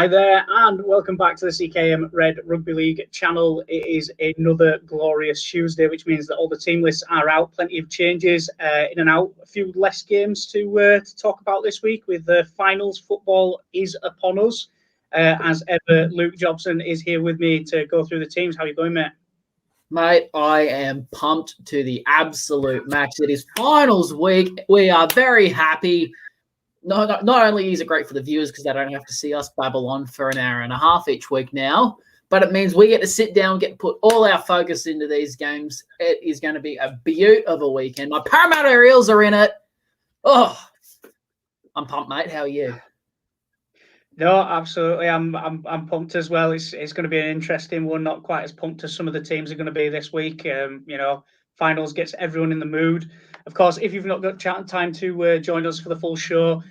Hi there, and welcome back to the CKM Red Rugby League channel. It is another glorious Tuesday, which means that all the team lists are out. Plenty of changes in and out. A few less games to talk about this week, with the finals football is upon us. As ever, Luke Jobson is here with me to go through the teams. How are you going, mate? Mate, I am pumped to the absolute max. It is finals week. We are very happy. Not only is it great for the viewers because they don't have to see us babble on for an hour and a half each week now, but it means we get to sit down, get to put all our focus into these games. It is going to be a beaut of a weekend. My Parramatta Eels are in it. Oh, I'm pumped, mate. How are you? No, absolutely. I'm pumped as well. It's going to be an interesting one. Not quite as pumped as some of the teams are going to be this week. Finals gets everyone in the mood. Of course, if you've not got time to join us for the full show,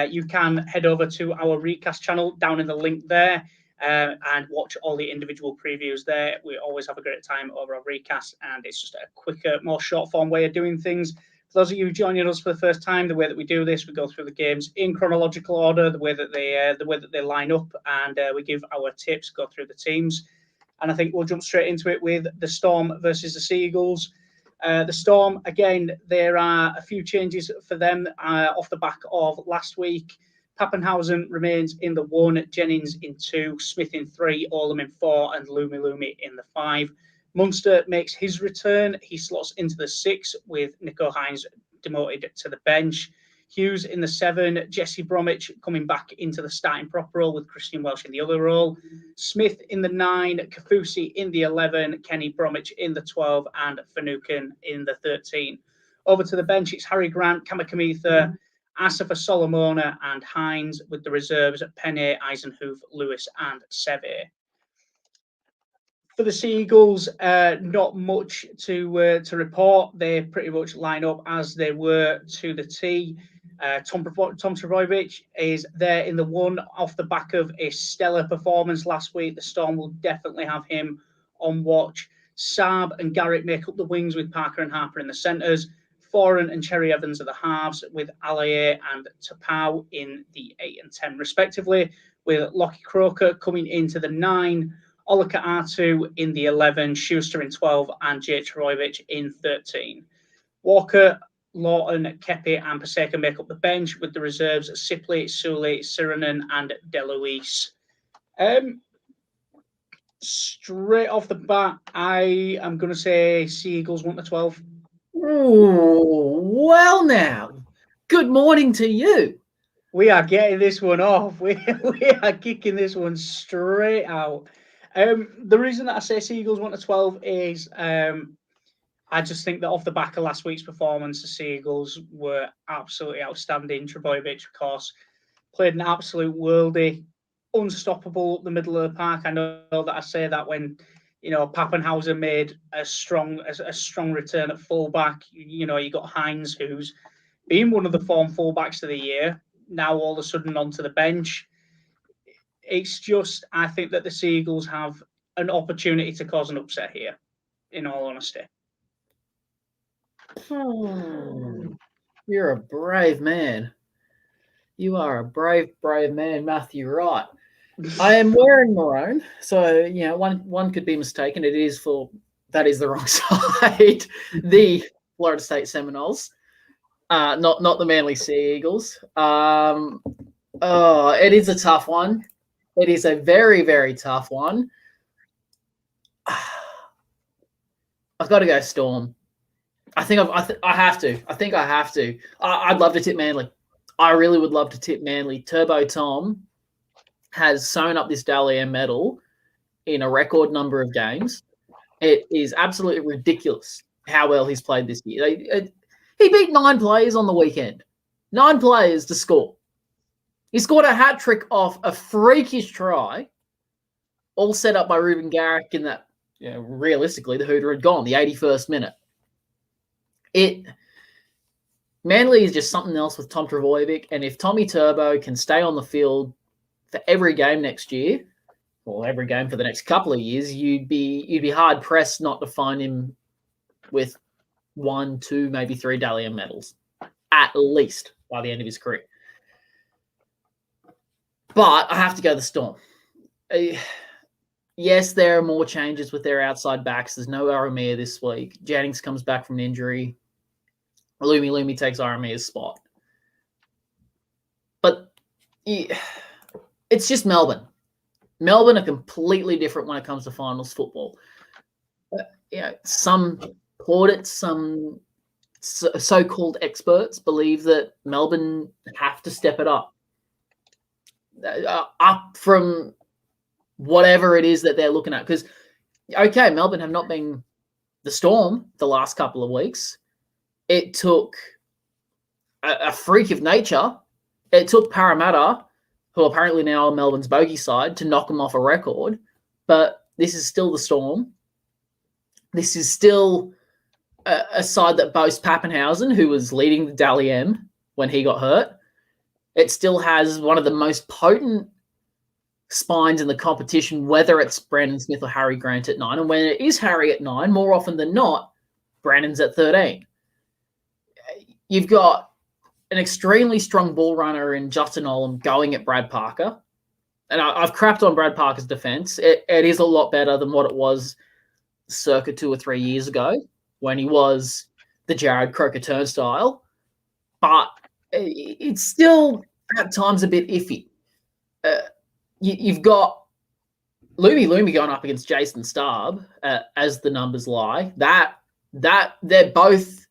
you can head over to our recast channel down in the link there and watch all the individual previews there. We always have a great time over our recast, and it's just a quicker, more short form way of doing things. For those of you joining us for the first time, the way that we do this, we go through the games in chronological order, the way that they line up, and we give our tips, go through the teams. And I think we'll jump straight into it with the Storm versus the Seagulls. The Storm, again, there are a few changes for them off the back of last week. Pappenhausen remains in the 1, Jennings in 2, Smith in 3, Olam in 4, and Lumi in the 5. Munster makes his return. He slots into the 6 with Nico Hines demoted to the bench. Hughes in the 7, Jesse Bromwich coming back into the starting prop role with Christian Welsh in the other role. Smith in the 9, Kafusi in the 11, Kenny Bromwich in the 12, and Finucane in the 13. Over to the bench, it's Harry Grant, Kamakamitha, Asafa Solomona, and Hines, with the reserves Penne, Eisenhuth, Lewis, and Seve. For the Seagulls, not much to report. They pretty much line up as they were to the T. Tom Trbojevic is there in the 1 off the back of a stellar performance last week. The Storm will definitely have him on watch. Saab and Garrick make up the wings with Parker and Harper in the centres. Foran and Cherry Evans are the halves, with Alaye and Tapau in the 8 and 10 respectively, with Lockie Croker coming into the 9, Olika Artu in the 11, Schuster in 12, and Jay Trbojevic in 13. Walker, Lawton, Kepi, and Paseka make up the bench, with the reserves Sipley, Sully, Siranen, and DeLuise. Straight off the bat, I am going to say Seagulls 1-12. Ooh, well now, good morning to you. We are getting this one off. We are kicking this one straight out. The reason that I say Seagulls 1-12 is I just think that off the back of last week's performance, the Seagulls were absolutely outstanding. Trbojevic, of course, played an absolute worldie, unstoppable up the middle of the park. I know that I say that when Pappenhausen made a strong return at fullback. You got Hines, who's been one of the form fullbacks of the year, now all of a sudden onto the bench. It's just, I think that the Seagulls have an opportunity to cause an upset here, in all honesty. You're a brave man. You are a brave man, Matthew Wright. I am wearing maroon, so one could be mistaken. That is the wrong side. The Florida State Seminoles, not the Manly Sea Eagles. It is a tough one. It is a very, very tough one. I've got to go Storm. I think I have to. I think I have to. I'd love to tip Manly. I really would love to tip Manly. Turbo Tom has sewn up this Dally M medal in a record number of games. It is absolutely ridiculous how well he's played this year. He beat 9 players on the weekend. 9 players to score. He scored a hat trick off a freakish try, all set up by Ruben Garrick in that, realistically, the Hooter had gone, the 81st minute. Manly is just something else with Tom Trbojevic, and if Tommy Turbo can stay on the field for every game next year, or every game for the next couple of years, you'd be hard pressed not to find him with 1, 2, maybe 3 Dally M medals, at least by the end of his career. But I have to go the Storm. Yes, there are more changes with their outside backs. There's no Aramea this week. Jennings comes back from an injury. Lumi takes Aramea's spot. But it's just Melbourne. Melbourne are completely different when it comes to finals football. Some plaudits, some so-called experts believe that Melbourne have to step it up from whatever it is that they're looking at. Because, okay, Melbourne have not been the Storm the last couple of weeks. It took a freak of nature. It took Parramatta, who apparently now are Melbourne's bogey side, to knock them off a record. But this is still the Storm. This is still a side that boasts Pappenhausen, who was leading the Dally M when he got hurt. It still has one of the most potent spines in the competition, whether it's Brandon Smith or Harry Grant at 9. And when it is Harry at 9, more often than not, Brandon's at 13. You've got an extremely strong ball runner in Justin Olam going at Brad Parker. And I've crapped on Brad Parker's defense. It is a lot better than what it was circa 2 or 3 years ago when he was the Jared Croker turnstile. But it's still at times a bit iffy. You've got Lumi going up against Jason Starb, as the numbers lie. That they're both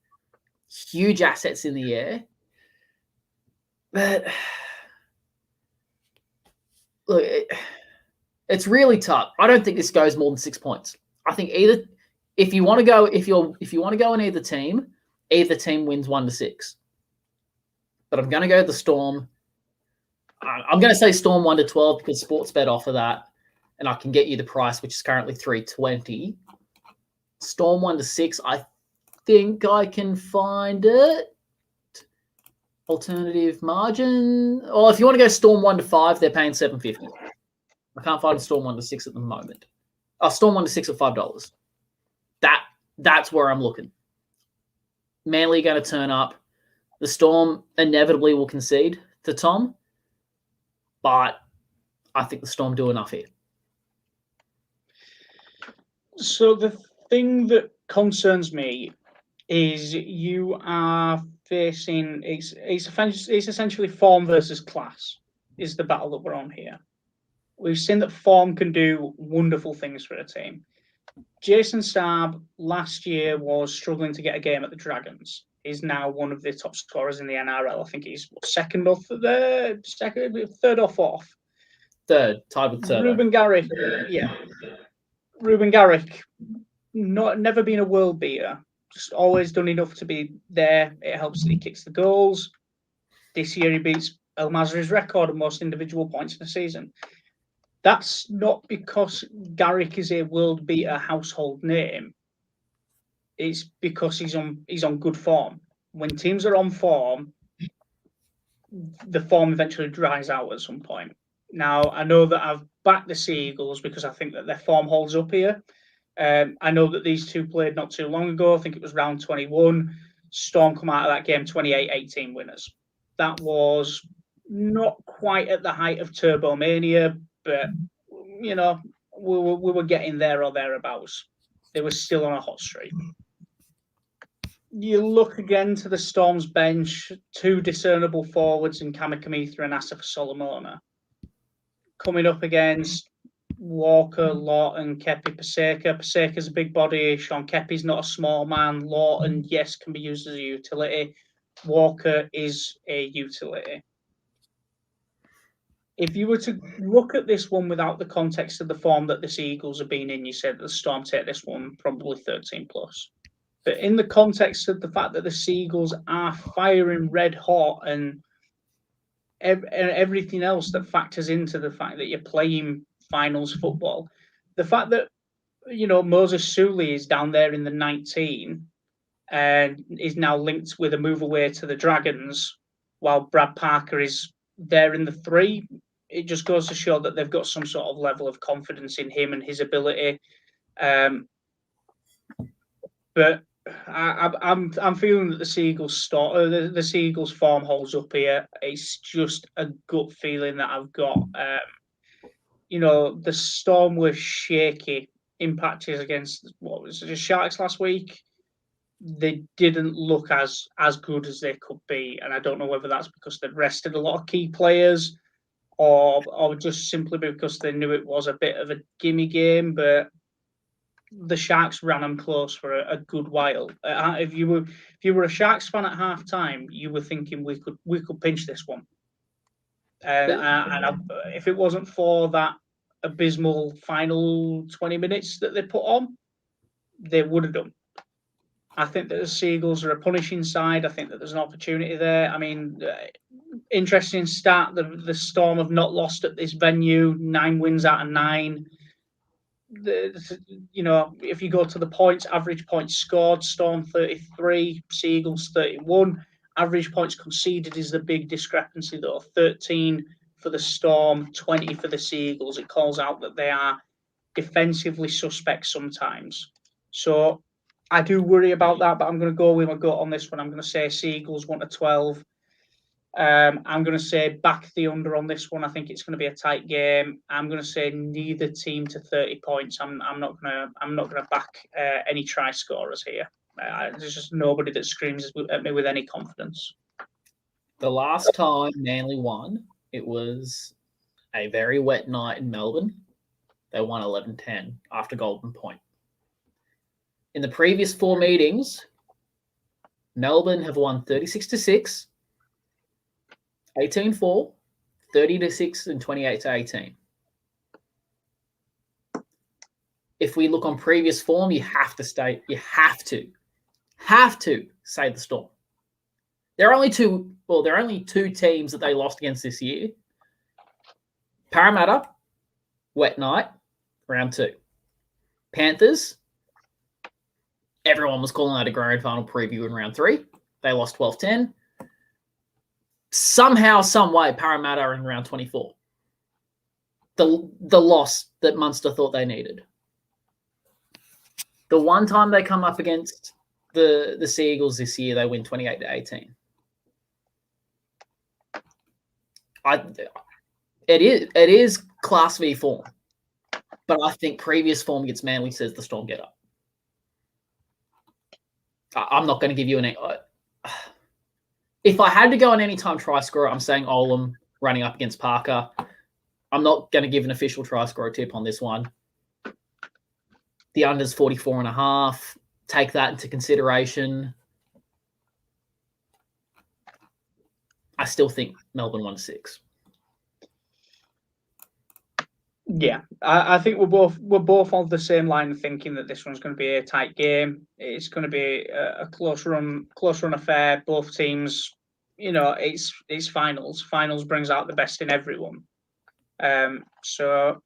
huge assets in the air. But look, it's really tough. I don't think this goes more than 6 points. I think either if you want to go in either team wins 1-6. But I'm going to go the Storm. I'm going to say Storm 1-12 because Sportsbet offer that, and I can get you the price, which is currently $3.20. Storm 1-6. I think I can find it. Alternative margin. Or if you want to go Storm 1-5, they're paying $7.50. I can't find a Storm 1-6 at the moment. Storm 1-6 at $5. That's where I'm looking. Manly going to turn up. The Storm inevitably will concede to Tom, but I think the Storm do enough here. So the thing that concerns me is you are facing it's essentially form versus class is the battle that we're on here. We've seen that form can do wonderful things for a team. Jason Starb last year was struggling to get a game at the Dragons. He's now one of the top scorers in the NRL. I think he's third or fourth. Third, tied with Turbo. Ruben Garrick, Ruben Garrick, never been a world beater. Just always done enough to be there. It helps that he kicks the goals. This year he beats El Masri's record of most individual points in a season. That's not because Garrick is a world beater household name. It's because he's on good form. When teams are on form, the form eventually dries out at some point. Now, I know that I've backed the Seagulls because I think that their form holds up here. I know that these two played not too long ago. I think it was round 21. Storm come out of that game 28-18 winners. That was not quite at the height of Turbo Mania, but, we were getting there or thereabouts. They were still on a hot streak. You look again to the Storm's bench, two discernible forwards in Kamikamitha and Asif Solomona. Coming up against Walker, Lawton, Kepi, Paseka. Paseka's a big body. Sean Kepi's not a small man. Lawton, yes, can be used as a utility. Walker is a utility. If you were to look at this one without the context of the form that the Seagulls have been in, you said that the Storm take this one probably 13+. But in the context of the fact that the Seagulls are firing red hot and everything else that factors into the fact that you're playing finals football, the fact that Moses Suli is down there in the 19 and is now linked with a move away to the Dragons, while Brad Parker is there in the 3, it just goes to show that they've got some sort of level of confidence in him and his ability. But I'm feeling that the Seagulls the Seagulls form holds up here. It's just a gut feeling that I've got. The Storm were shaky in patches against what was it, the Sharks last week. They didn't look as good as they could be, and I don't know whether that's because they'd rested a lot of key players, or just simply because they knew it was a bit of a gimme game. But the Sharks ran them close for a good while. If you were a Sharks fan at half time, you were thinking we could pinch this one. If it wasn't for that abysmal final 20 minutes that they put on, they would have done. I think that the Seagulls are a punishing side. I think that there's an opportunity there. I mean, interesting stat: the Storm have not lost at this venue. 9 wins out of 9. If you go to the points, average points scored: Storm 33, Seagulls 31. Average points conceded is the big discrepancy, though. 13 for the Storm, 20 for the Seagulls. It calls out that they are defensively suspect sometimes. So I do worry about that, but I'm going to go with my gut on this one. I'm going to say Seagulls 1-12. I'm going to say back the under on this one. I think it's going to be a tight game. I'm going to say neither team to 30 points. I'm not going to back any try scorers here. There's just nobody that screams at me with any confidence. The last time Manly won, it was a very wet night in Melbourne. They won 11-10 after Golden Point. In the previous 4 meetings, Melbourne have won 36-6, 18-4, 30-6, and 28-18. If we look on previous form, you have to say the Storm. There are only two teams that they lost against this year. Parramatta, wet night, round 2. Panthers, everyone was calling that a grand final preview in round 3. They lost 12-10. Somehow, some way, Parramatta are in round 24. The loss that Munster thought they needed. The one time they come up against the Seagulls this year, they win 28-18. It is Class V form, but I think previous form against Manly says the Storm get up. I'm not going to give you any. If I had to go on any time try scorer, I'm saying Olam running up against Parker. I'm not going to give an official try scorer tip on this one. The under's 44.5. Take that into consideration. I still think Melbourne 1-6. Yeah, I think we're both on the same line of thinking that this one's going to be a tight game. It's going to be a close run affair. Both teams, it's finals. Finals brings out the best in everyone. So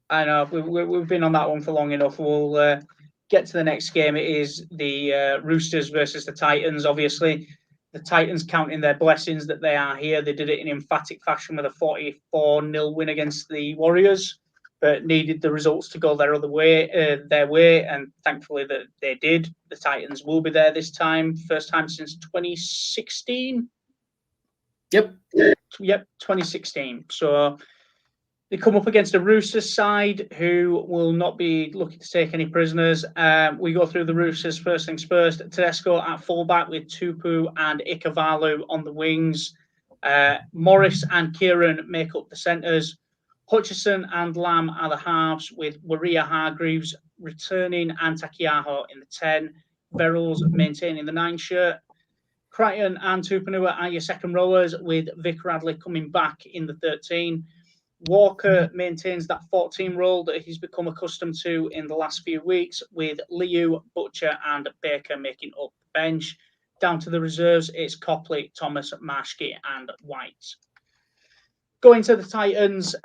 I know we've been on that one for long enough. We'll get to the next game. It is the Roosters versus the Titans. Obviously, the Titans counting their blessings that they are here. They did it in emphatic fashion with a 44-0 win against the Warriors, but needed the results to go their way, and thankfully that they did. The Titans will be there this time, first time since 2016. Yep, 2016. So they come up against a Roosters side who will not be looking to take any prisoners. We go through the Roosters first things first. Tedesco at fullback with Tupu and Ikavalu on the wings. Morris and Kieran make up the centres. Hutchison and Lamb are the halves, with Waria Hargreaves returning and Takiaho in the 10. Verrills maintaining the 9 shirt. Crichton and Tupanua are your second rowers, with Vic Radley coming back in the 13. Walker maintains that 14 role that he's become accustomed to in the last few weeks, with Liu, Butcher and Baker making up the bench. Down to the reserves, it's Copley, Thomas, Marshke and White. Going to the Titans,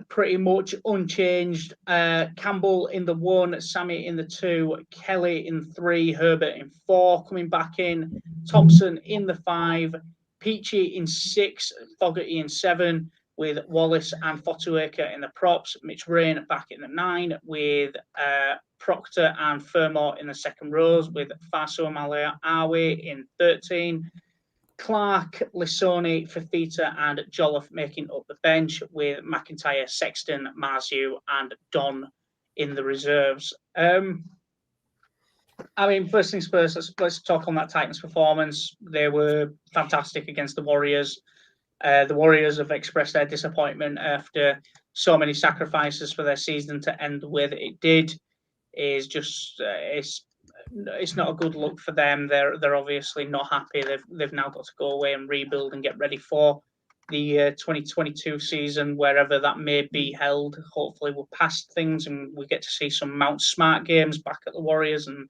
pretty much unchanged. Campbell in the 1, Sammy in the 2, Kelly in 3, Herbert in 4, coming back in. Thompson in the 5, Peachy in 6, Fogarty in 7, with Wallace and Fotuaker in the props, Mitch Rain back in the 9, with Proctor and Fermor in the second rows, with Faso Malawi in 13, Clark, Lissoni, Fafita and Jolliffe making up the bench, with McIntyre, Sexton, Marzu and Don in the reserves. I mean, first things first, let's talk on that Titans performance. They were fantastic against the Warriors. The Warriors have expressed their disappointment after so many sacrifices for their season to end the way that it did. Is just it's not a good look for them. They're obviously not happy. They've now got to go away and rebuild and get ready for the 2022 season, wherever that may be held. Hopefully, we're past things and we get to see some Mount Smart games back at the Warriors, and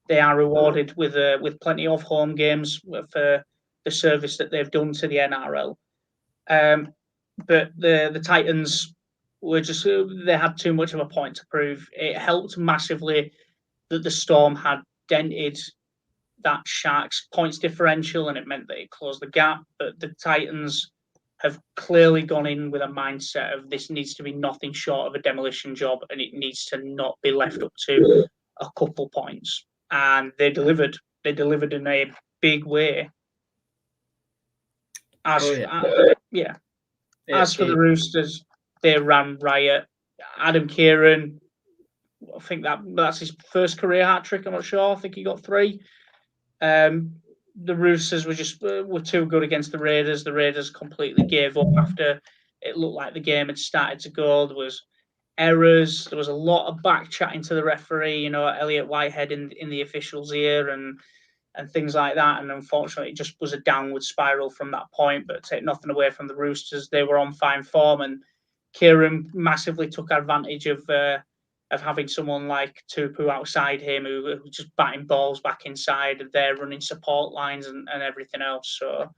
they are rewarded with plenty of home games for the service that they've done to the NRL. But the Titans were just, they had too much of a point to prove. It helped massively that the Storm had dented that Sharks points differential, and it meant that it closed the gap. But the Titans have clearly gone in with a mindset of this needs to be nothing short of a demolition job, and it needs to not be left up to a couple points. And they delivered. They delivered in a big way. As for the Roosters, they ran riot. Adam Kieran, I think that's his first career hat trick. I'm not sure. I think he got 3. The Roosters were too good against the Raiders. The Raiders completely gave up after it looked like the game had started to go. There was errors. There was a lot of back chatting to the referee. Elliot Whitehead in the officials' ear and things like that. And unfortunately, it just was a downward spiral from that point. But take nothing away from the Roosters, they were on fine form, and Kieran massively took advantage of having someone like Tupu outside him who was just batting balls back inside, and they're running support lines and everything else. So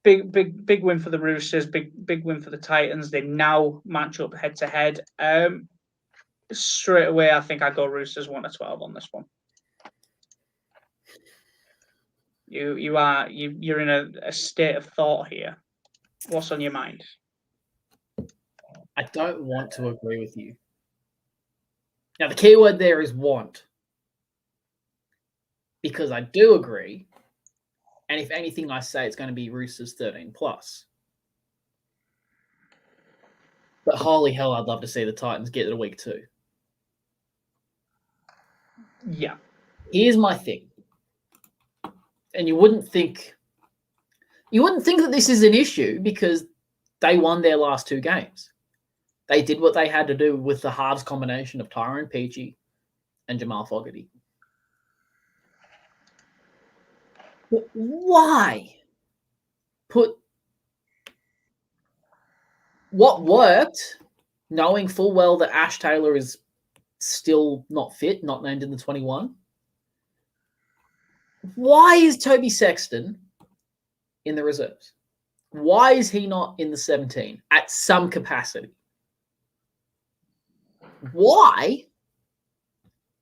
big win for the Roosters, big win for the Titans. They now match up head to head. Straight away, I think I go Roosters 1-12 on this one. You're in a state of thought here. What's on your mind? I don't want to agree with you. Now, the key word there is want. Because I do agree. And if anything, I say it's going to be Roosters 13+. But holy hell, I'd love to see the Titans get to week 2. Yeah. Here's my thing. And you wouldn't think that this is an issue because they won their last 2 games. They did what they had to do with the halves combination of Tyrone Peachy and Jamal Fogarty. But why put what worked, knowing full well that Ash Taylor is still not fit, not named in the 21? Why is Toby Sexton in the reserves? Why is he not in the 17 at some capacity? Why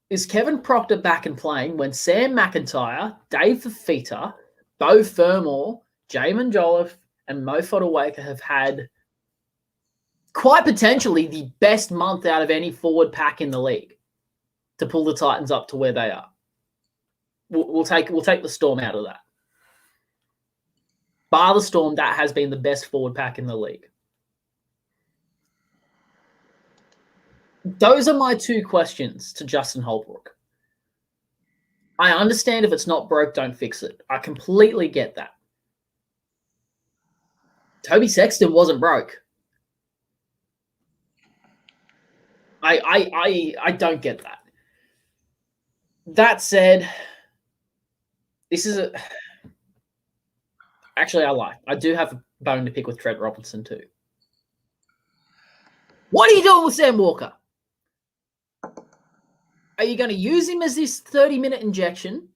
is Kevin Proctor back and playing when Sam McIntyre, Dave Fafita, Beau Fermor, Jamin Jolliffe, and Mo Fotuaker have had quite potentially the best month out of any forward pack in the league to pull the Titans up to where they are? We'll take the Storm out of that. Bar the Storm, that has been the best forward pack in the league. Those are my 2 questions to Justin Holbrook. I understand if it's not broke, don't fix it. I completely get that. Toby Sexton wasn't broke. I don't get that. That said, this is actually, I lie. I do have a bone to pick with Trent Robinson too. What are you doing with Sam Walker? Are you going to use him as this 30-minute injection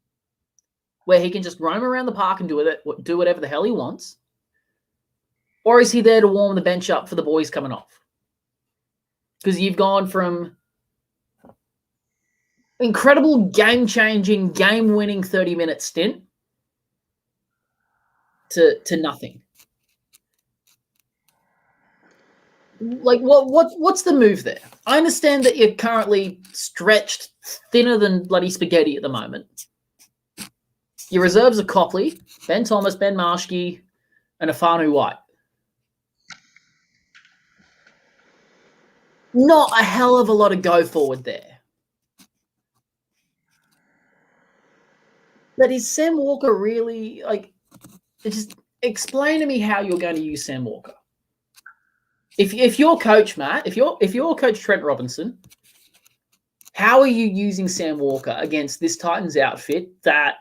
where he can just roam around the park and do whatever the hell he wants? Or is he there to warm the bench up for the boys coming off? Because you've gone from incredible game-changing, game-winning 30-minute stint to nothing. Like, what's the move there? I understand that you're currently stretched thinner than bloody spaghetti at the moment. Your reserves are Copley, Ben Thomas, Ben Marshke, and Afanu White. Not a hell of a lot of go forward there. But is Sam Walker really like? Just explain to me how you're going to use Sam Walker. If you're coach Matt, if you're coach Trent Robinson, how are you using Sam Walker against this Titans outfit that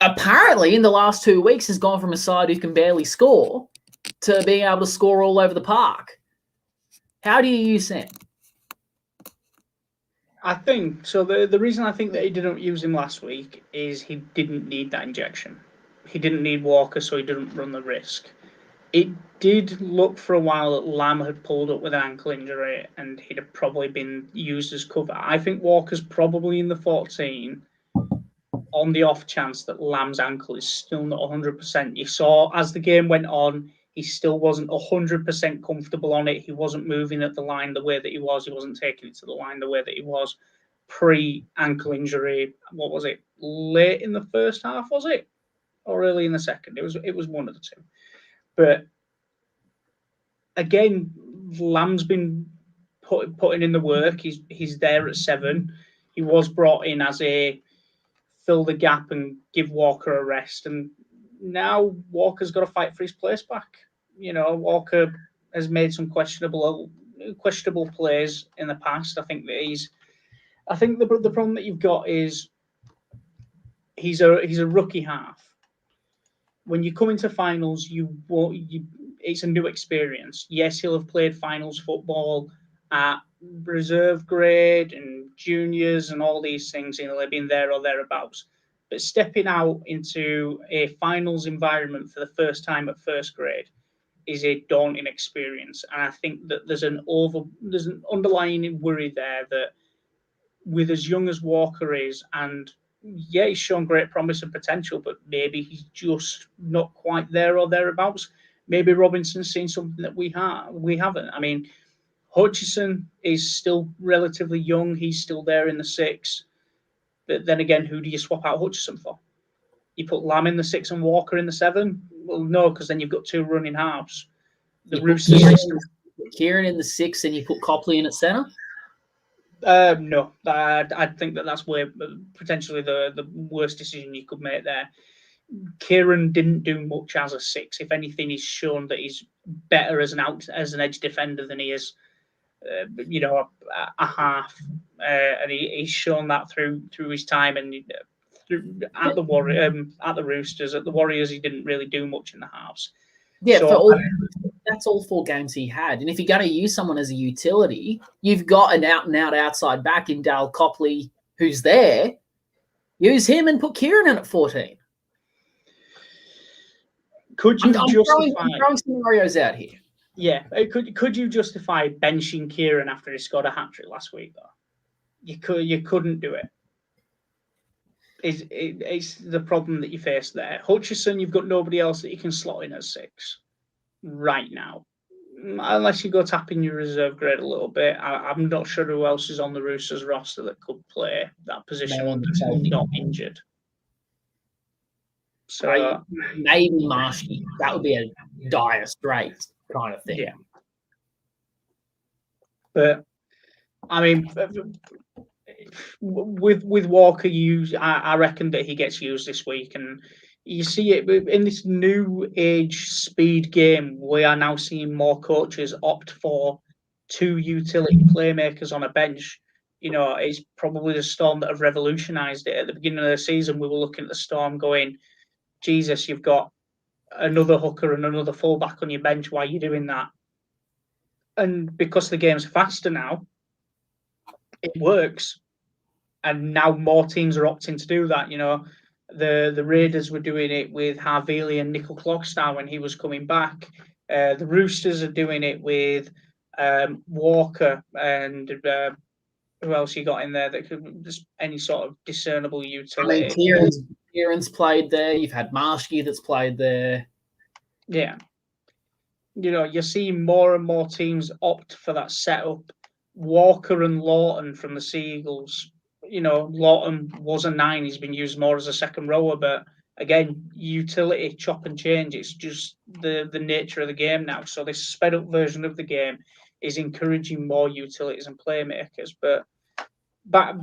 apparently in the last 2 weeks has gone from a side who can barely score to being able to score all over the park? How do you use Sam? I think so. The reason I think that he didn't use him last week is he didn't need that injection. He didn't need Walker, so he didn't run the risk. It did look for a while that Lamb had pulled up with an ankle injury and he'd have probably been used as cover. I think Walker's probably in the 14 on the off chance that Lamb's ankle is still not 100%. You saw as the game went on, he still wasn't 100% comfortable on it. He wasn't moving at the line the way that he was. He wasn't taking it to the line the way that he was pre-ankle injury. What was it? Late in the first half, was it? Or early in the second? It was one of the two. But again, Lamb's been putting in the work. He's there at 7. He was brought in as a fill the gap and give Walker a rest. And now Walker's got to fight for his place back. You know, Walker has made some questionable plays in the past. I think the problem that you've got is he's a rookie half. When you come into finals, it's a new experience. Yes, he'll have played finals football at reserve grade and juniors and all these things. He'll have been there or thereabouts. But stepping out into a finals environment for the first time at first grade is a daunting experience. And I think that there's an underlying worry there that with as young as Walker is, and yeah, he's shown great promise and potential, but maybe he's just not quite there or thereabouts. Maybe Robinson's seen something that we haven't. I mean, Hutchison is still relatively young. He's still there in the 6. But then again, who do you swap out Hutchison for? You put Lamb in the 6 and Walker in the 7? Well, no, because then you've got 2 running halves. The Roosters system. Kieran in the 6 and you put Copley in at centre? No, I think that's where potentially the worst decision you could make there. Kieran didn't do much as a 6. If anything, he's shown that he's better as an edge defender than he is, a half. And he's shown that through his time and at the Roosters. At the Warriors, he didn't really do much in the halves. Yeah, that's all 4 games he had. And if you're going to use someone as a utility, you've got an out-and-out outside back in Dale Copley who's there. Use him and put Kieran in at 14. Could you justify... I'm throwing scenarios out here. Yeah. Could you justify benching Kieran after he scored a hat-trick last week, though? You couldn't do it. It's the problem that you face there. Hutchison, you've got nobody else that you can slot in at 6 right now. Unless you go tapping your reserve grade a little bit. I'm not sure who else is on the Roosters roster that could play that position when they're not injured. So maybe Marshke. That would be a dire straits kind of thing. Yeah. But I mean, with Walker, I reckon that he gets used this week, and you see it in this new age speed game. We are now seeing more coaches opt for 2 utility playmakers on a bench. You know, it's probably the Storm that have revolutionised it. At the beginning of the season, we were looking at the Storm going, Jesus, you've got another hooker and another fullback on your bench. Why are you doing that? And because the game's faster now, it works. And now more teams are opting to do that. You know, the Raiders were doing it with Havili and Nickel Clogstar when he was coming back. The Roosters are doing it with Walker and who else you got in there that could just any sort of discernible utility. I mean, Kieran's played there. You've had Marshke that's played there. Yeah. you're seeing more and more teams opt for that setup. Walker and Lawton from the Seagulls. Lawton was a 9. He's been used more as a second rower, but again, utility, chop and change. It's just the nature of the game now. So this sped up version of the game is encouraging more utilities and playmakers. But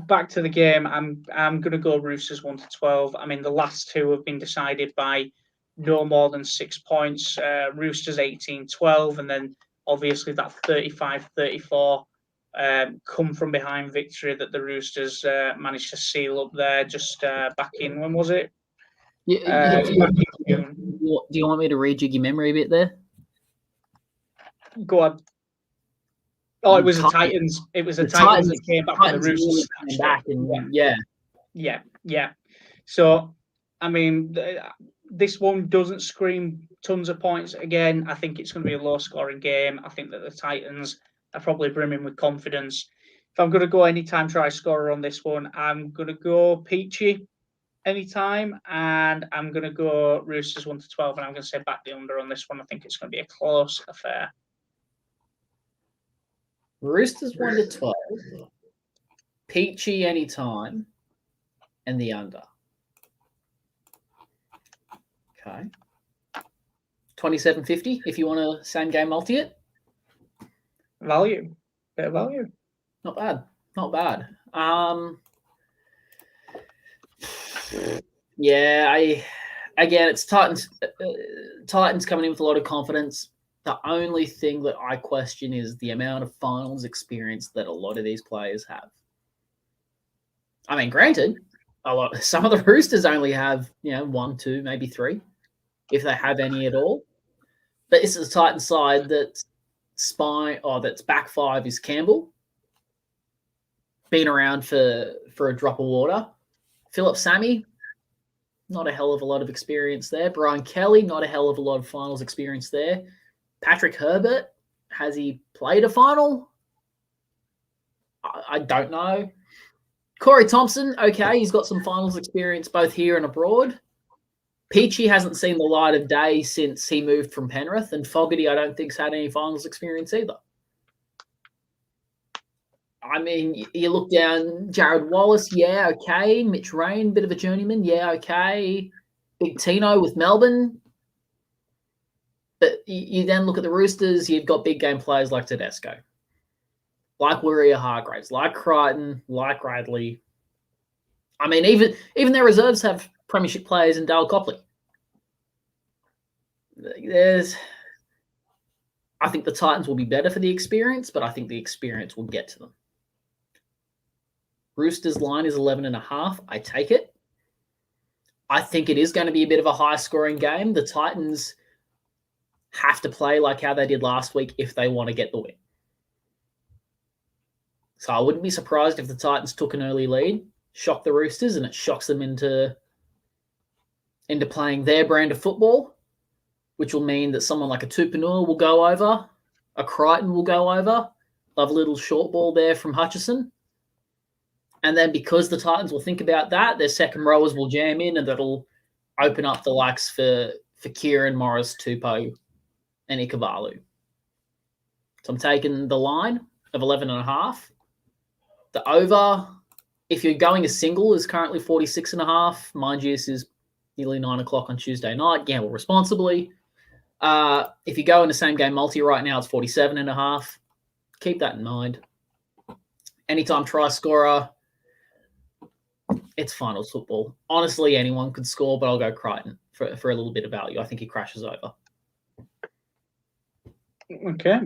back to the game, I'm going to go Roosters 1-12. I mean, the last two have been decided by no more than 6 points. Roosters 18-12, and then obviously that 35-34 come from behind victory that the Roosters managed to seal up there just back in, when was it? Yeah, do you want me to rejig your memory a bit there? Go on. Oh, it was the Titans. It was the Titans that came back from the Roosters. Yeah. So, I mean, this one doesn't scream tons of points. Again, I think it's going to be a low-scoring game. I think that the Titans are probably brimming with confidence. If I'm going to go anytime try scorer on this one, I'm going to go Peachy anytime, and I'm going to go Roosters 1-12, and I'm going to say back the under on this one. I think it's going to be a close affair. Roosters 1-12, Peachy anytime, and the under. Okay. 27.50 if you want a same game multi it. Value. Bit of value. Not bad. Again, it's Titans. Titans coming in with a lot of confidence. The only thing that I question is the amount of finals experience that a lot of these players have. I mean, granted, some of the Roosters only have 1, 2, maybe 3, if they have any at all. But this is a Titan side that's that's back 5 is Campbell, been around for a drop of water. Philip Sammy, not a hell of a lot of experience there. Brian Kelly, not a hell of a lot of finals experience there. Patrick Herbert, has he played a final? I don't know. Corey Thompson, okay, he's got some finals experience both here and abroad. Peachy hasn't seen the light of day since he moved from Penrith, and Fogarty I don't think's had any finals experience either. I mean, you look down, Jared Wallace, yeah, okay. Mitch Rain, bit of a journeyman, yeah, okay. Big Tino with Melbourne. But you then look at the Roosters, you've got big game players like Tedesco, like Warrior-Hargraves, like Crichton, like Radley. I mean, even their reserves have premiership players in Dale Copley. I think the Titans will be better for the experience, but I think the experience will get to them. Roosters line is 11.5. I take it. I think it is going to be a bit of a high-scoring game. The Titans have to play like how they did last week if they want to get the win. So I wouldn't be surprised if the Titans took an early lead, shock the Roosters, and it shocks them into playing their brand of football, which will mean that someone like a Tupanua will go over, a Crichton will go over, love a little short ball there from Hutchison. And then because the Titans will think about that, their second rowers will jam in, and that'll open up the likes for Kieran, Morris, Tupou, and Ikavalu. So I'm taking the line of 11.5. The over, if you're going a single, is currently 46.5. Mind you, this is nearly 9 o'clock on Tuesday night. Gamble responsibly. If you go in the same game multi right now, it's 47.5. Keep that in mind. Anytime try scorer, it's finals football. Honestly, anyone could score, but I'll go Crichton for a little bit of value. I think he crashes over. Okay.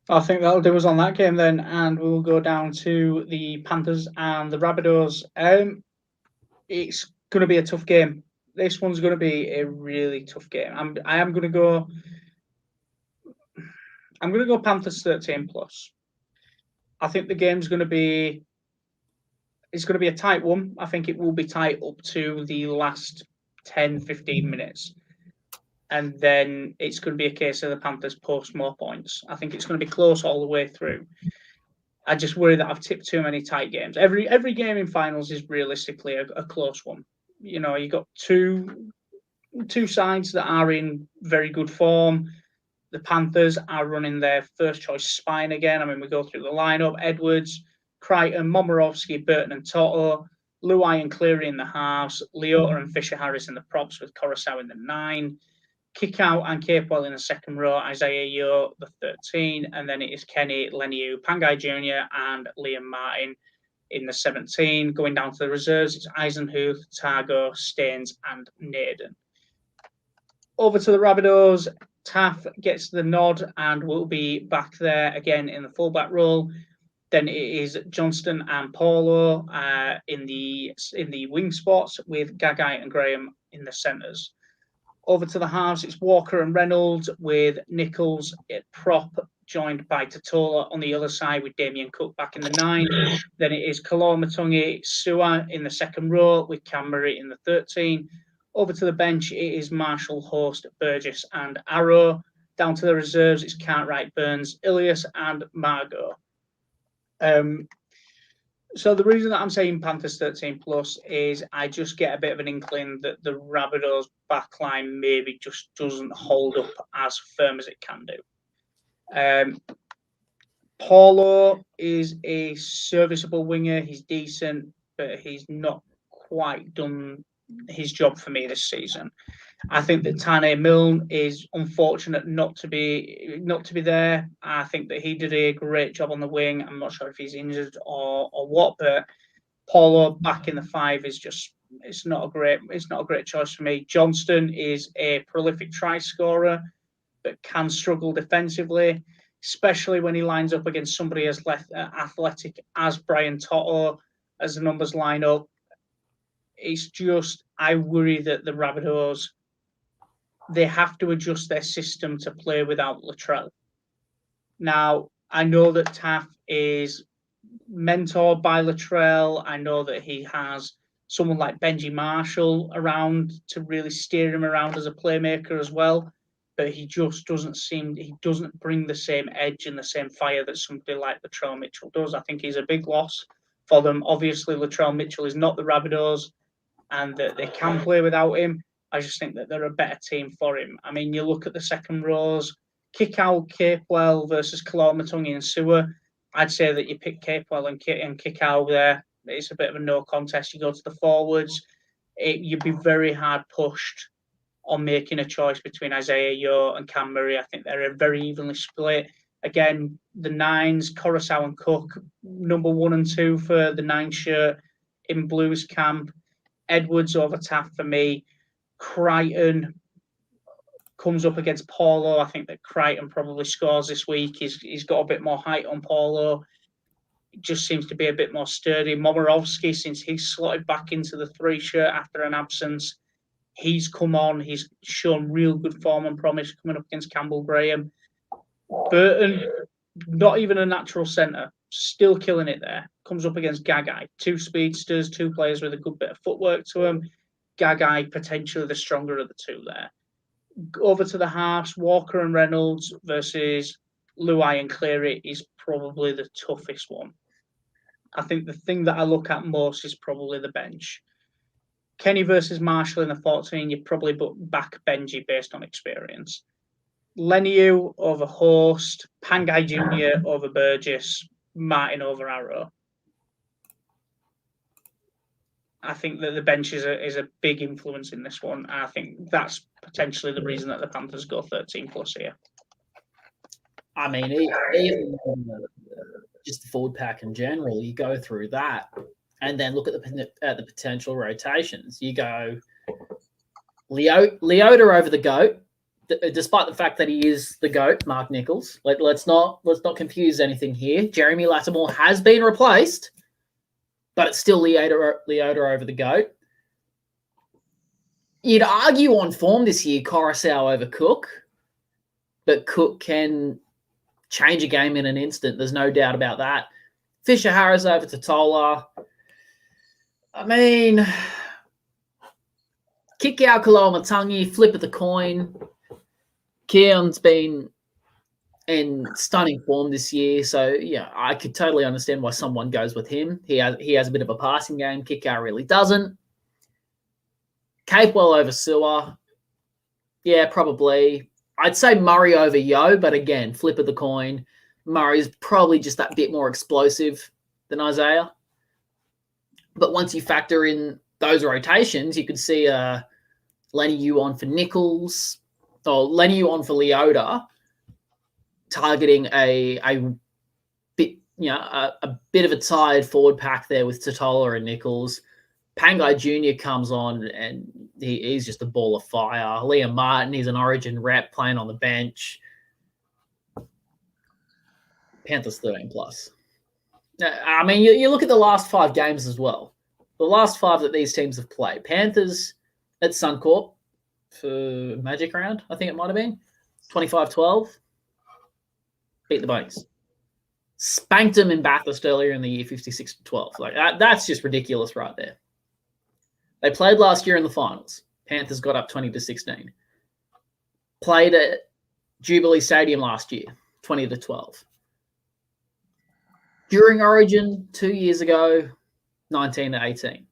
I think that'll do us on that game then, and we'll go down to the Panthers and the Rabbitohs. It's going to be a tough game. This one's going to be a really tough game. I'm going to go Panthers 13+. I think the game's going to be a tight one. I think it will be tight up to the last 10, 15 minutes. And then it's going to be a case of the Panthers post more points. I think it's going to be close all the way through. I just worry that I've tipped too many tight games. Every game in finals is realistically a close one. You got two sides that are in very good form. the Panthers are running their first choice spine again. I mean, we go through the lineup: Edwards, Crichton, Momorowski, Burton and Toto, Luai and Cleary in the halves, Leota and Fisher-Harris in the props with Coruscant in the 9, Kickout and Capewell in the second row, Isaiah Yeo the 13, and then it is Kenny, Leniu, Pangai Jr. and Liam Martin in the 17. Going down to the reserves, it's Eisenhuth, Targo, Staines and Naden. Over to the Rabbitohs, Taff gets the nod and will be back there again in the fullback role. Then it is Johnston and Paulo in the wing spots with Gagai and Graham in the centres. Over to the halves, it's Walker and Reynolds with Nichols at prop, joined by Totola on the other side with Damien Cook back in the 9. Then it is Kalormatungi, Sua in the second row with Cam Murray in the 13. Over to the bench, it is Marshall, Host, Burgess and Arrow. Down to the reserves, it's Cartwright, Burns, Ilias and Margot. So the reason that I'm saying Panthers 13 plus is I just get a bit of an inkling that the Rabbitohs backline maybe just doesn't hold up as firm as it can do. Paulo is a serviceable winger. He's decent, but he's not quite done his job for me this season. I think that Tane Milne is unfortunate not to be there. I think that he did a great job on the wing. I'm not sure if he's injured or what, but Paulo back in the 5 is just it's not a great choice for me. Johnston is a prolific try scorer, but can struggle defensively, especially when he lines up against somebody as athletic as Brian Toto as the numbers line up. It's just I worry that the Rabbitohs, they have to adjust their system to play without Latrell. Now, I know that Taff is mentored by Latrell. I know that he has someone like Benji Marshall around to really steer him around as a playmaker as well. But he just he doesn't bring the same edge and the same fire that somebody like Latrell Mitchell does. I think he's a big loss for them. Obviously, Latrell Mitchell is not the Rabbitohs and that they can play without him. I just think that they're a better team for him. I mean, you look at the second rows, Kickout, Capewell versus Kalormatungi and Sewer. I'd say that you pick Capewell and Kickout there. It's a bit of a no contest. You go to the forwards, you'd be very hard pushed on making a choice between Isaiah Yeo and Cam Murray. I think they're very evenly split. Again, the 9s, Coruscant and Cook, number 1 and 2 for the 9 shirt in Blues camp. Edwards over Taff for me. Crichton comes up against Paulo. I think that Crichton probably scores this week. He's got a bit more height on Paulo. It just seems to be a bit more sturdy. Momorowski, since he's slotted back into the 3 shirt after an absence, he's come on. He's shown real good form and promise coming up against Campbell Graham. Burton, not even a natural centre, still killing it there. Comes up against Gagai. 2 speedsters, 2 players with a good bit of footwork to them. Gagai potentially the stronger of the 2 there. Over to the halves, Walker and Reynolds versus Luai and Cleary is probably the toughest one. I think the thing that I look at most is probably the bench. Kenny versus Marshall in the 14, you probably back Benji based on experience. Leniu over Host, Pangai Jr. over Burgess, Martin over Arrow. I think that the bench is a big influence in this one. I think that's potentially the reason that the Panthers go 13 plus here. I mean, even just the forward pack in general, you go through that and then look at the potential rotations. You go Leota over the GOAT, despite the fact that he is the GOAT, Mark Nichols. Let's not confuse anything here. Jeremy Lattimore has been replaced, but it's still Leota over the GOAT. You'd argue on form this year, Coruscant over Cook, but Cook can change a game in an instant. There's no doubt about that. Fisher-Harris over Totola. I mean, kick out Kalormatungi, flip of the coin. Keon's been in stunning form this year, so yeah, I could totally understand why someone goes with him. He has a bit of a passing game. Kickout really doesn't. Capewell over Sewer. Yeah, probably. I'd say Murray over Yo, but again, flip of the coin. Murray's probably just that bit more explosive than Isaiah. But once you factor in those rotations, you could see Lenny Yu on for Nichols, or Lenny Yu on for Leota, targeting a bit, a bit of a tired forward pack there with Totola and Nichols. Pangai Jr. comes on and he's just a ball of fire. Liam Martin, he's an Origin rep playing on the bench. Panthers 13 plus. I mean, you look at the last 5 games as well. The last 5 that these teams have played. Panthers at Suncorp for Magic Round, I think it might have been. 25-12. Beat the Bunnies. Spanked them in Bathurst earlier in the year, 56-12. Like that's just ridiculous right there. They played last year in the finals. Panthers got up 20-16. Played at Jubilee Stadium last year, 20-12. During Origin 2 years ago, 19-18.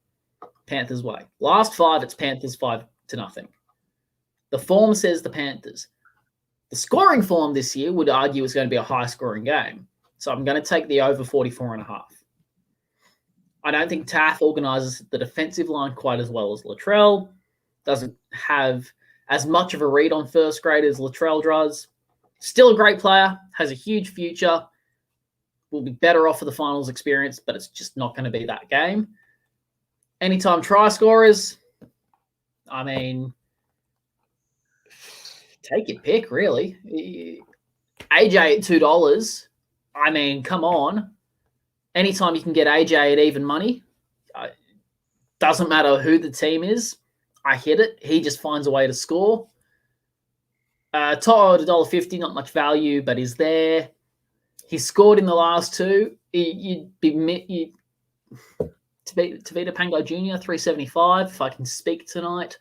Panthers way. Last 5, it's Panthers 5-0. The form says the Panthers. The scoring form this year would argue it's going to be a high-scoring game. So I'm going to take the over 44.5. I don't think Taff organises the defensive line quite as well as Latrell. Doesn't have as much of a read on first grade as Latrell does. Still a great player. Has a huge future. Will be better off for the finals experience, but it's just not going to be that game. Anytime try scorers, I mean, take your pick, really. AJ at $2, I mean, come on. Anytime you can get AJ at even money, doesn't matter who the team is, I hit it. He just finds a way to score. Todd at $1.50, not much value, but he's there. He scored in the last 2. You'd be Tavita Pangai Jr. 375. If I can speak tonight,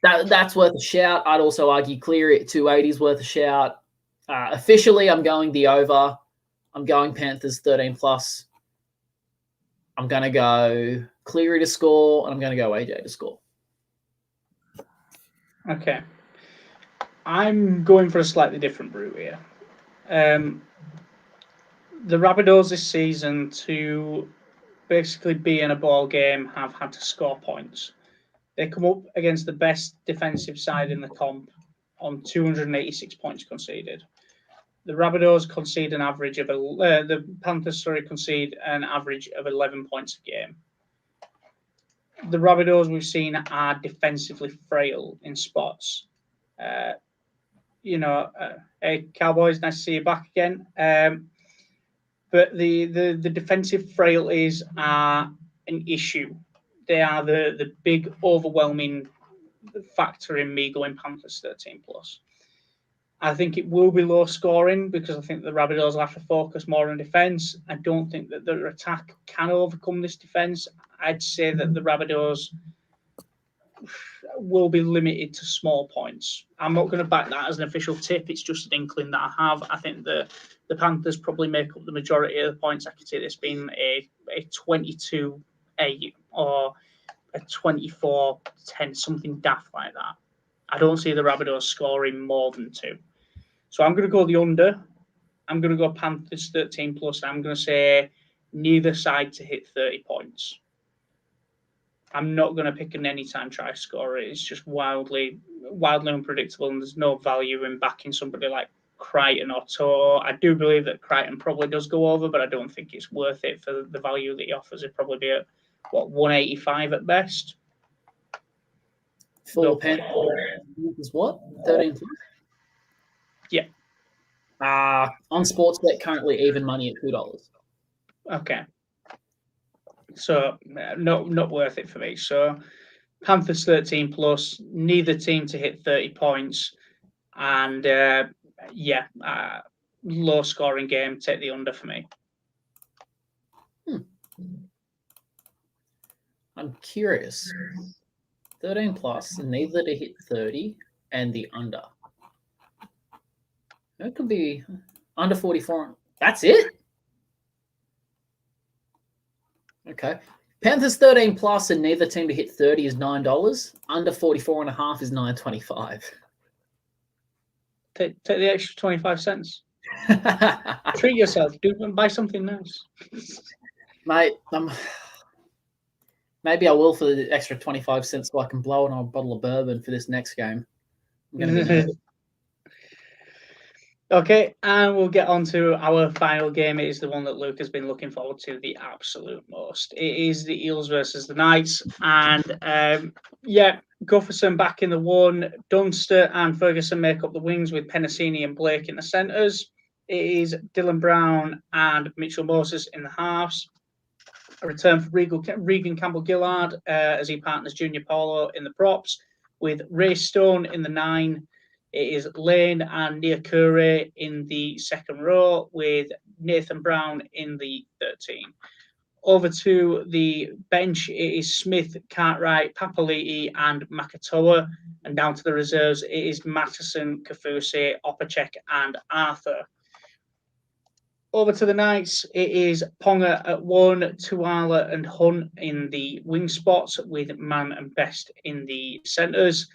that's worth a shout. I'd also argue Cleary at 280 is worth a shout. Officially, I'm going the over. I'm going Panthers 13 plus. I'm going to go Cleary to score, and I'm going to go AJ to score. Okay. I'm going for a slightly different route here. The Rabbitohs this season, to basically be in a ball game, have had to score points. They come up against the best defensive side in the comp on 286 points conceded. The Rabbitohs concede an average of the Panthers, concede an average of 11 points a game. The Rabbitohs we've seen are defensively frail in spots. Hey, Cowboys, nice to see you back again. But the defensive frailties are an issue. They are the big overwhelming factor in me going Panthers 13 plus. I think it will be low scoring because I think the Rabbitohs will have to focus more on defence. I don't think that their attack can overcome this defence. I'd say that the Rabbitohs will be limited to small points. I'm not going to back that as an official tip. It's just an inkling that I have. I think the Panthers probably make up the majority of the points. I could see this being a 22-8 or a 24-10, something daft like that. I don't see the Rabbitohs scoring more than 2. So I'm going to go the under. I'm going to go Panthers 13 plus. I'm going to say neither side to hit 30 points. I'm not going to pick an anytime try scorer. It's just wildly unpredictable, and there's no value in backing somebody like Crichton or To'o. I do believe that Crichton probably does go over, but I don't think it's worth it for the value that he offers. It'd probably be at 185 at best. For Panthers is what? 13 plus? Yeah. On Sportsbet, currently even money at $2. Okay. So not worth it for me. So Panthers 13 plus, neither team to hit 30 points, and low scoring game. Take the under for me. I'm curious. 13 plus, neither to hit 30, and the under. It could be under 44. That's it? Okay. Panthers 13 plus and neither team to hit 30 is $9. Under 44.5 is $9.25. Take the extra 25 cents. Treat yourself. Buy something nice. Mate, maybe I will for the extra 25 cents so I can blow it on a bottle of bourbon for this next game. I'm going to be nervous. Okay, and we'll get on to our final game. It is the one that Luke has been looking forward to the absolute most. It is the Eels versus the Knights. And Gufferson back in the one. Dunster and Ferguson make up the wings with Penasini and Blake in the centres. It is Dylan Brown and Mitchell Moses in the halves. A return for Regan Campbell-Gillard as he partners Junior Paulo in the props, with Ray Stone in the 9. It is Lane and Niakure in the second row, with Nathan Brown in the 13. Over to the bench, it is Smith, Cartwright, Papali'i, and Makatoa. And down to the reserves, it is Mattison, Kafusi, Opacek, and Arthur. Over to the Knights, it is Ponga at 1, Tuala and Hunt in the wing spots, with Mann and Best in the centres.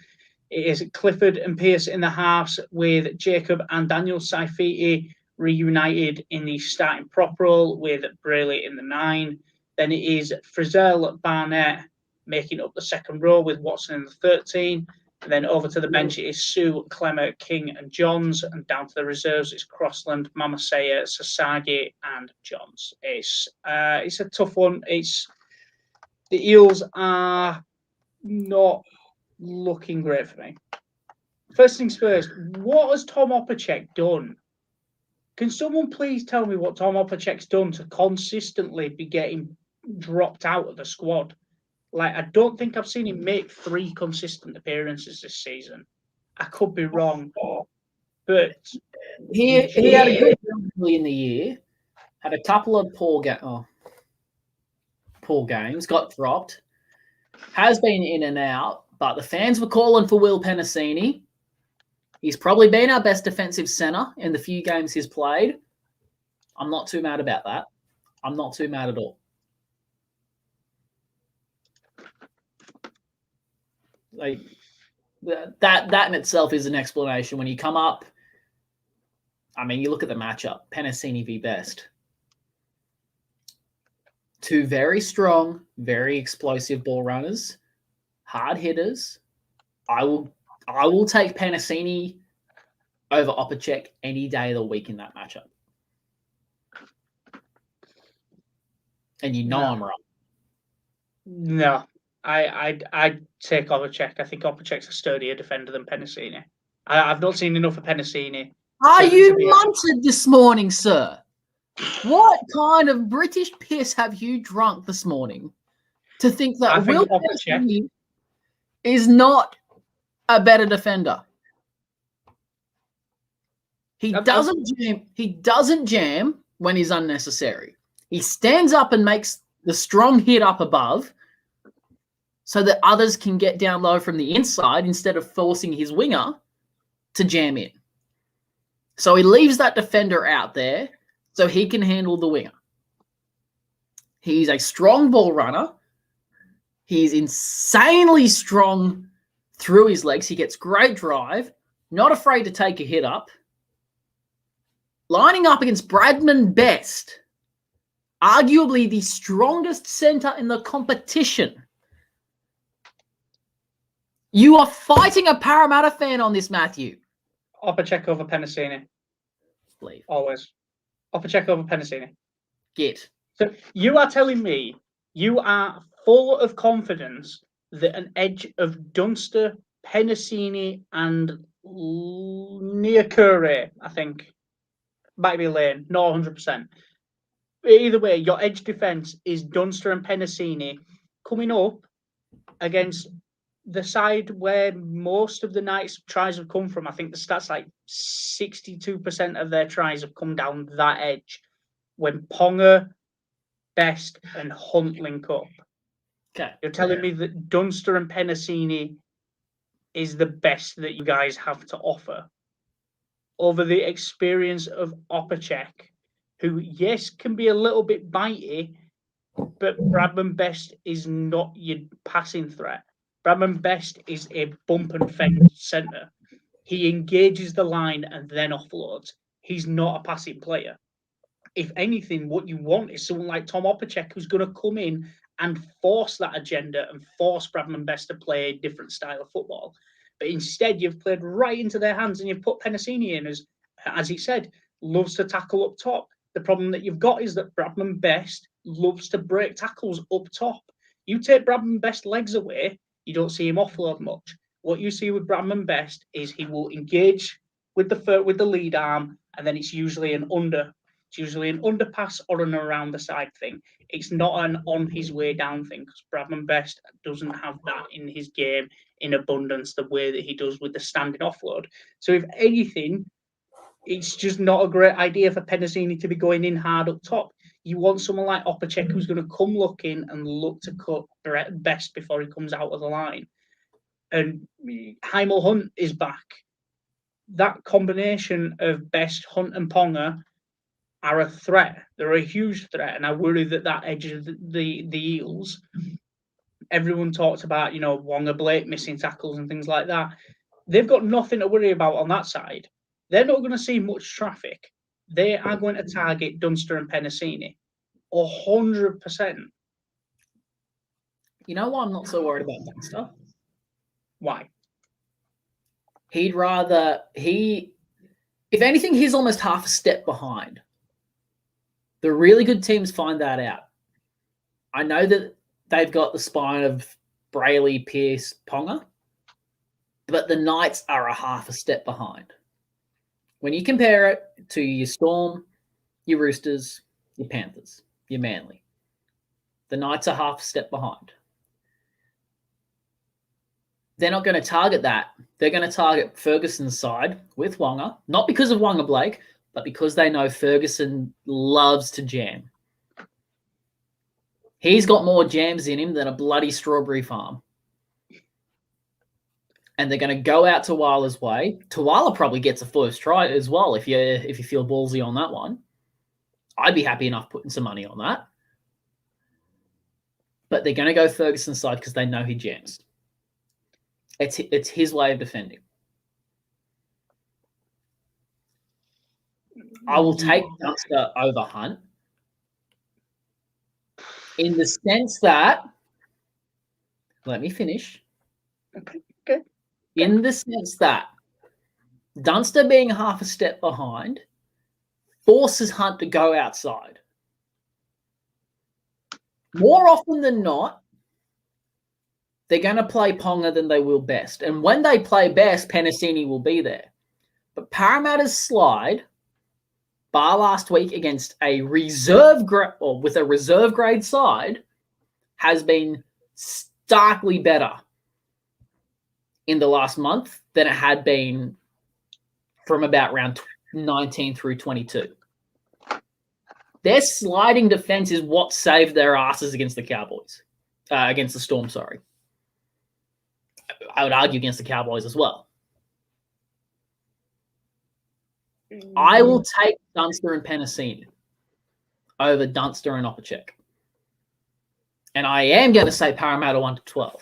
It is Clifford and Pearce in the halves, with Jacob and Daniel Saifiti reunited in the starting prop role, with Brayley in the 9. Then it is Frizzell, Barnett making up the second row, with Watson in the 13. And then over to the bench, it is Sue, Clemmer, King, and Johns. And down to the reserves, it's Crossland, Mamasea, Sasagi, and Johns. It's a tough one. The Eels are not looking great for me. First things first, what has Tom Opacek done? Can someone please tell me what Tom Opacek's done to consistently be getting dropped out of the squad? Like, I don't think I've seen him make 3 consistent appearances this season. I could be wrong, but he had a good early in the year, had a couple of poor games, got dropped, has been in and out, but the fans were calling for Will Penasini. He's probably been our best defensive centre in the few games he's played. I'm not too mad about that. I'm not too mad at all. Like that in itself is an explanation. When you come up, I mean, you look at the matchup, Penasini v Best. 2 very strong, very explosive ball runners, hard hitters. I will take Penasini over Opacek any day of the week in that matchup. And I'm right. No. I'd take Opacek. I think Opacek's a sturdier defender than Penasini. I've not seen enough of Penasini. Are you munted this morning, sir? What kind of British piss have you drunk this morning to think that Will Penasini is not a better defender? He doesn't jam when he's unnecessary. He stands up and makes the strong hit up above, so that others can get down low from the inside instead of forcing his winger to jam in. So he leaves that defender out there so he can handle the winger. He's a strong ball runner. He's insanely strong through his legs. He gets great drive, not afraid to take a hit up. Lining up against Bradman Best, arguably the strongest centre in the competition. You are fighting a Parramatta fan on this, Matthew. Opacek over Penasini. Leave. Always. Opacek over Penasini. Get. So you are telling me you are full of confidence that an edge of Dunster, Penasini, and Niakure, I think, might be Lane, not 100%. Either way, your edge defence is Dunster and Penasini coming up against the side where most of the Knights' tries have come from. I think the stats like 62% of their tries have come down that edge when Ponga, Best, and Hunt link up. Okay. You're telling me that Dunster and Penasini is the best that you guys have to offer over the experience of Opacek, who, yes, can be a little bit bitey, but Bradman Best is not your passing threat. Bradman Best is a bump and fence centre. He engages the line and then offloads. He's not a passing player. If anything, what you want is someone like Tom Opacek who's going to come in and force that agenda and force Bradman Best to play a different style of football. But instead, you've played right into their hands and you've put Penasini in, as he said, loves to tackle up top. The problem that you've got is that Bradman Best loves to break tackles up top. You take Bradman Best's legs away, you don't see him offload much. What you see with Bradman Best is he will engage with the lead arm, and then it's usually an underpass or an around the side thing. It's not an on his way down thing, because Bradman Best doesn't have that in his game in abundance the way that he does with the standing offload. So if anything, it's just not a great idea for Penasini to be going in hard up top. You want someone like Opacek who's going to come looking and look to cut Best before he comes out of the line. And Heimel Hunt is back. That combination of Best, Hunt and Ponga are a threat. They're a huge threat. And I worry that edge of the Eels, everyone talks about, Wonga Blake missing tackles and things like that. They've got nothing to worry about on that side. They're not going to see much traffic. They are going to target Dunster and Penasini 100%. You know why I'm not so worried about Dunster? Why? If anything, he's almost half a step behind. The really good teams find that out. I know that they've got the spine of Brayley, Pearce, Ponga, but the Knights are a half a step behind. When you compare it to your Storm, your Roosters, your Panthers, your Manly, the Knights are half a step behind. They're not going to target that. They're going to target Ferguson's side with Wonga, not because of Wonga Blake, but because they know Ferguson loves to jam. He's got more jams in him than a bloody strawberry farm. And they're going to go out Tawala's way. Tawala probably gets a first try as well if you feel ballsy on that one. I'd be happy enough putting some money on that. But they're going to go Ferguson's side because they know he jams. It's his way of defending. I will take Dunster over Hunt in the sense that, let me finish. Okay. In the sense that Dunster being half a step behind forces Hunt to go outside. More often than not, they're going to play Ponga than they will Best. And when they play Best, Penasini will be there. But Parramatta's slide, bar last week against a reserve grade side, has been starkly better in the last month than it had been from about round 19 through 22. Their sliding defense is what saved their asses against the Cowboys. Against the Storm, sorry. I would argue against the Cowboys as well. I will take Dunster and Penasini over Dunster and Opacek. And I am going to say Parramatta 1-12.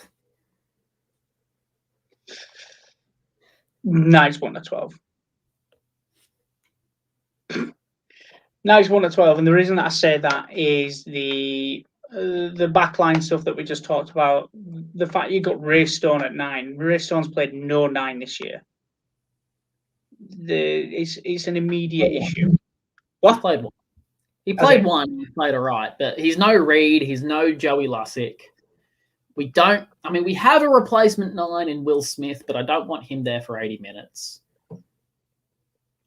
Nice 1-12. Nice 1-12, and the reason that I say that is the backline stuff that we just talked about. The fact you got Ray Stone at 9. Ray Stone's played no 9 this year. It's an immediate issue. What? He played one. He played all right, but he's no Reed. He's no Joey Lussick. We have a replacement 9 in Will Smith, but I don't want him there for 80 minutes.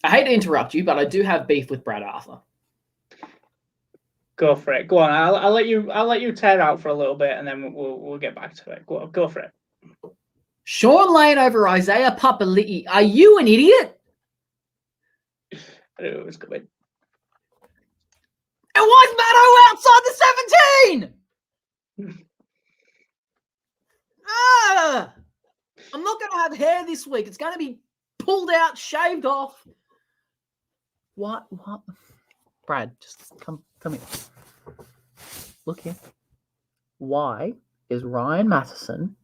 I hate to interrupt you, but I do have beef with Brad Arthur. Go for it. Go on. I'll let you tear out for a little bit, and then we'll get back to it. Go for it. Sean Lane over Isaiah Papali'i. Are you an idiot? I knew it was coming. And why is Matto outside the 17? I'm not going to have hair this week. It's going to be pulled out, shaved off. What? Brad, just come here. Look here. Why is Ryan Matheson,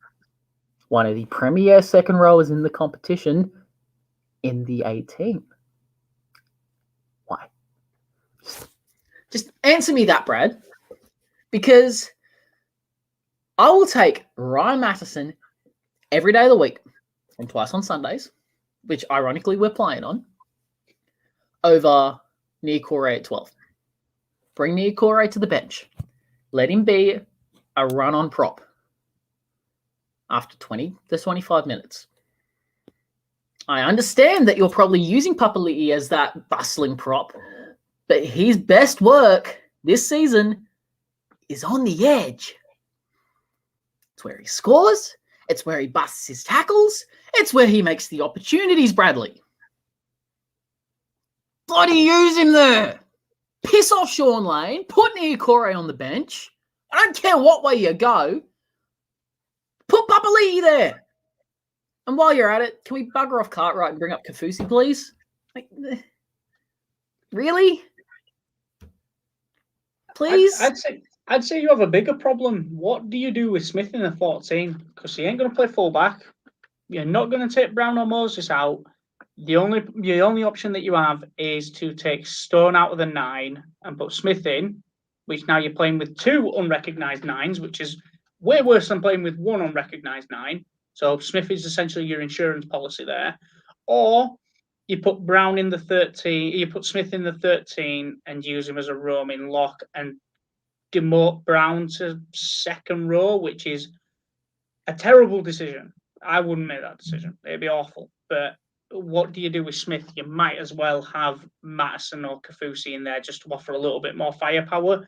one of the premier second rowers in the competition, in the 18? Why? Just answer me that, Brad. Because I will take Ryan Matterson every day of the week and twice on Sundays, which ironically we're playing on, over Niokore at 12. Bring Niokore to the bench. Let him be a run-on prop after 20 to 25 minutes. I understand that you're probably using Papali'i as that bustling prop, but his best work this season is on the edge. It's where he scores. It's where he busts his tackles. It's where he makes the opportunities, Bradley. Bloody use him there. Piss off Sean Lane. Put Niokore on the bench. I don't care what way you go. Put Papali'i there. And while you're at it, can we bugger off Cartwright and bring up Kafusi, please? Like, really? Please? I'd say you have a bigger problem. What do you do with Smith in the 14? Because he ain't going to play fullback. You're not going to take Brown or Moses out. The only option that you have is to take Stone out of the 9 and put Smith in, which now you're playing with 2 unrecognised 9s, which is way worse than playing with 1 unrecognised 9. So Smith is essentially your insurance policy there. Or you put Brown in the 13, you put Smith in the 13 and use him as a roaming lock and demote Brown to second row, which is a terrible decision. I wouldn't make that decision. It'd be awful. But what do you do with Smith? You might as well have Matterson or Kafusi in there just to offer a little bit more firepower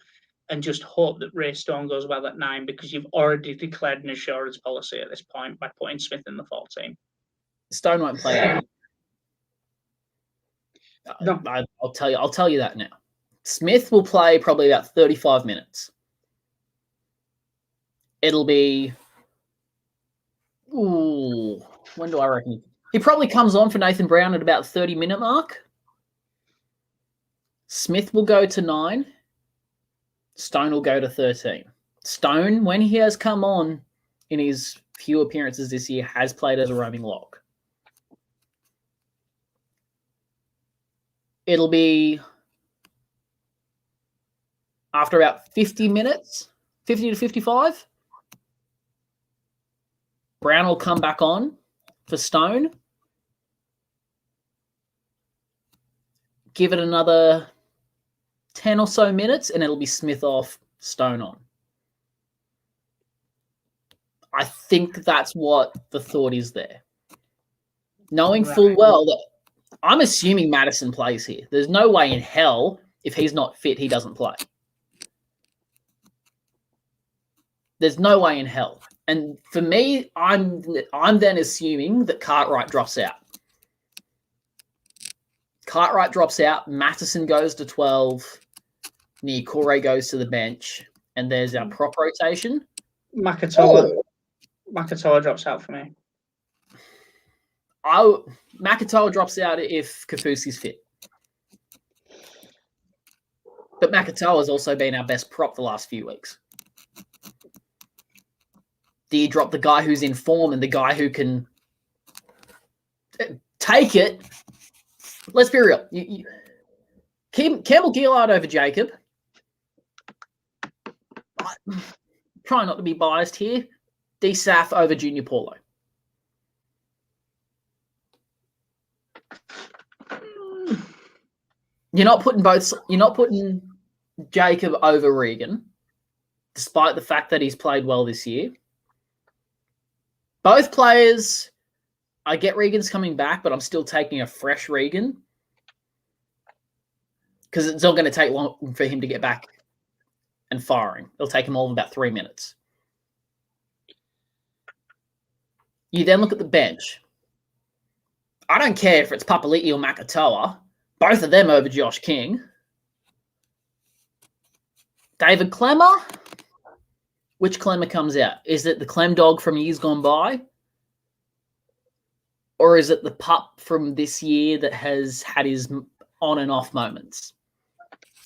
and just hope that Ray Stone goes well at 9 because you've already declared an insurance policy at this point by putting Smith in the 14. Stone won't play that. No. I'll tell you that now. Smith will play probably about 35 minutes. It'll be... Ooh, when do I reckon? He probably comes on for Nathan Brown at about 30-minute mark. Smith will go to 9. Stone will go to 13. Stone, when he has come on in his few appearances this year, has played as a roaming lock. It'll be after about 50 minutes, 50 to 55. Brown will come back on for Stone. Give it another 10 or so minutes, and it'll be Smith off, Stone on. I think that's what the thought is there. Knowing full well that I'm assuming Matterson plays here. There's no way in hell, if he's not fit, he doesn't play. There's no way in hell. And for me, I'm then assuming that Cartwright drops out. Cartwright drops out. Matterson goes to 12. Niokore goes to the bench. And there's our prop rotation. Makatoa drops out for me. Makatoa drops out if Kafusi's fit. But Makatoa has also been our best prop the last few weeks. Do you drop the guy who's in form and the guy who can take it? Let's be real. Campbell Gillard over Jacob. Try not to be biased here. D-Saf over Junior Paulo. You're not putting Jacob over Regan, despite the fact that he's played well this year. Both players, I get Regan's coming back, but I'm still taking a fresh Regan because it's not going to take long for him to get back and firing. It'll take him all of about 3 minutes. You then look at the bench. I don't care if it's Papali'i or Makatoa. Both of them over Josh King. David Clemmer. Which Clemmer comes out? Is it the Clem dog from years gone by? Or is it the pup from this year that has had his on and off moments?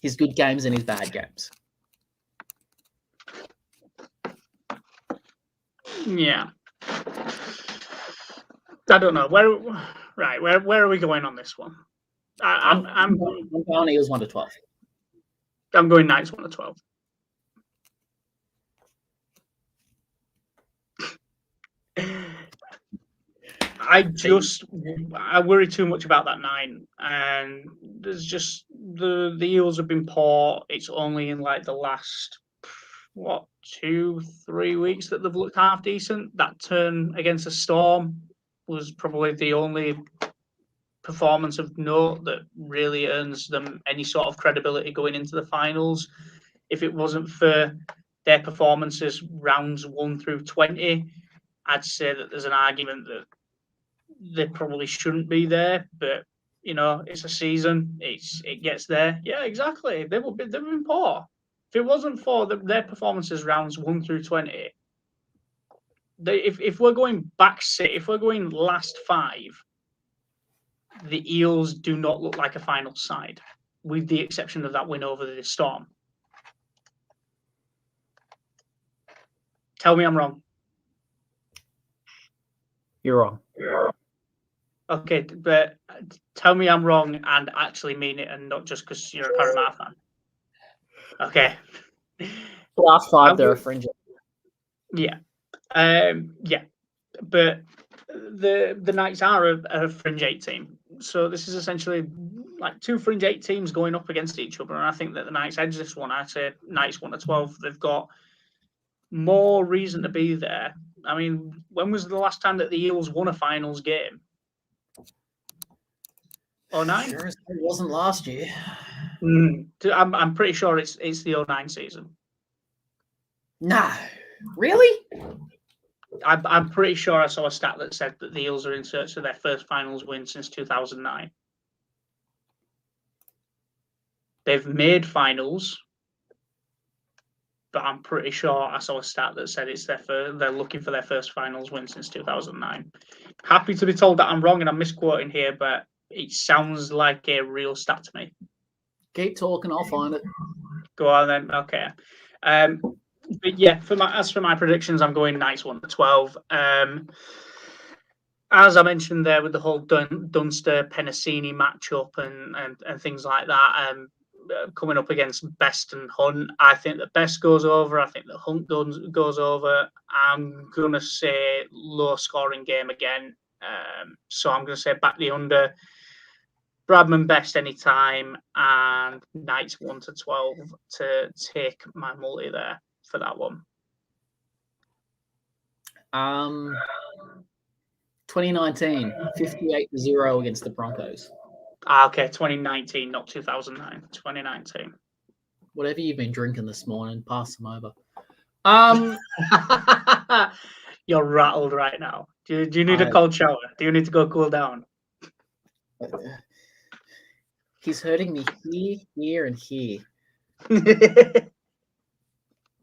His good games and his bad games. Yeah. I don't know. Right, where are we going on this one? I'm going Eels 1-12. I'm going Knights 1-12. I worry too much about that 9, and there's just the Eels have been poor. It's only in like the last 2-3 weeks that they've looked half decent. That turn against the Storm was probably the only performance of note that really earns them any sort of credibility going into the finals. If it wasn't for their performances rounds 1 through 20, I'd say that there's an argument that they probably shouldn't be there, but it's a season. It gets there. Yeah, exactly. They've been poor. If it wasn't for their performances rounds 1 through 20, if we're going if we're going last 5, the Eels do not look like a final side, with the exception of that win over the Storm. Tell me I'm wrong. You're wrong. Okay, but tell me I'm wrong and actually mean it, and not just because you're a Parramatta fan. Okay. Last 5, they're a fringe. Yeah. Yeah. But the Knights are a fringe 8 team. So this is essentially like 2 fringe 8 teams going up against each other. And I think that the Knights edge this one. I'd say Knights 1-12. They've got more reason to be there. I mean, when was the last time that the Eels won a finals game? 09? Sure, it wasn't last year. I'm pretty sure it's the 09 season. No, really? I'm pretty sure I saw a stat that said that the Eels are in search of their first finals win since 2009. They've made finals, but I'm pretty sure I saw a stat that said it's they're looking for their first finals win since 2009. Happy to be told that I'm wrong and I'm misquoting here, but it sounds like a real stat to me. Keep talking, I'll find it. Go on then. Okay. But yeah, as for my predictions, I'm going Knights 1-12. As I mentioned there with the whole Dunster Penasini matchup and things like that, coming up against Best and Hunt, I think that Best goes over. I think that Hunt goes over. I'm gonna say low scoring game again. So I'm gonna say back the under. Bradman Best anytime, and Knights 1-12 to take my multi there for that one. 2019, 58-0 against the Broncos. Okay, 2019, not 2009. 2019. Whatever you've been drinking this morning, pass them over. You're rattled right now. Do you need a cold shower? Do you need to go cool down? He's hurting me here, and here.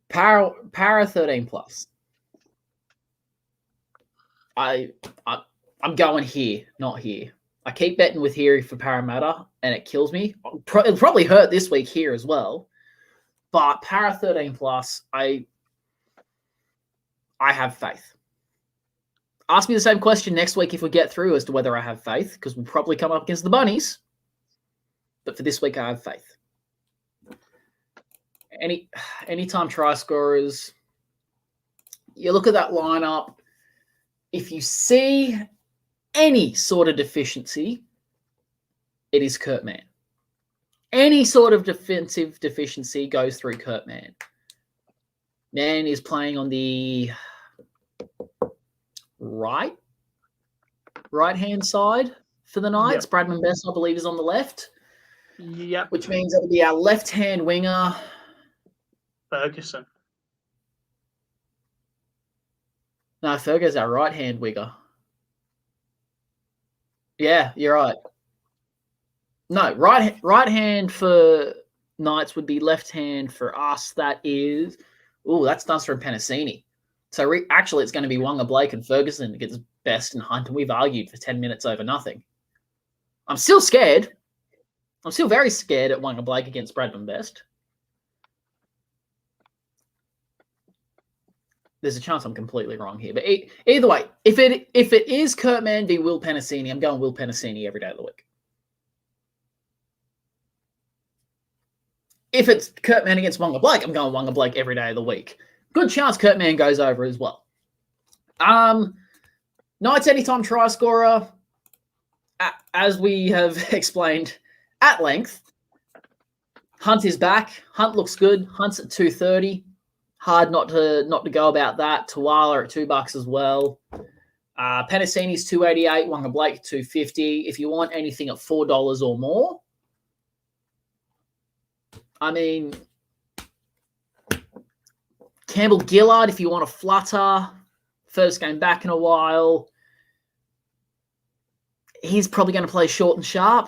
Para 13 plus. I'm going here, not here. I keep betting with here for Parramatta, and it kills me. It'll probably hurt this week here as well. But Para 13 plus, I have faith. Ask me the same question next week if we get through as to whether I have faith, because we'll probably come up against the Bunnies. But for this week, I have faith. Anytime try scorers, you look at that lineup. If you see any sort of deficiency, it is Kurt Mann. Any sort of defensive deficiency goes through Kurt Mann. Mann is playing on the right-hand side for the Knights. Yep. Bradman Best, I believe, is on the left. Yep. Which means it'll be our left-hand winger. Ferguson. No, Ferguson's our right-hand winger. Yeah, you're right. No, right hand for Knights would be left hand for us. That is, that's Dunster and Penasini. So actually, it's going to be Wonga Blake and Ferguson against Best and Hunt, and we've argued for 10 minutes over nothing. I'm still scared. I'm still very scared at Wonga Blake against Bradman Best. There's a chance I'm completely wrong here. But either way, if it is Kurt Mann v Will Penasini, I'm going Will Penasini every day of the week. If it's Kurt Mann against Wonga Blake, I'm going Wonga Blake every day of the week. Good chance Kurt Mann goes over as well. Knights anytime try scorer, as we have explained at length, Hunt is back. Hunt looks good. Hunt's at 230. Hard not to go about that. Tuala at $2 as well. Penasini's 288. Wonga Blake 250. If you want anything at $4 or more, I mean, Campbell Gillard, if you want to flutter, first game back in a while. He's probably going to play short and sharp.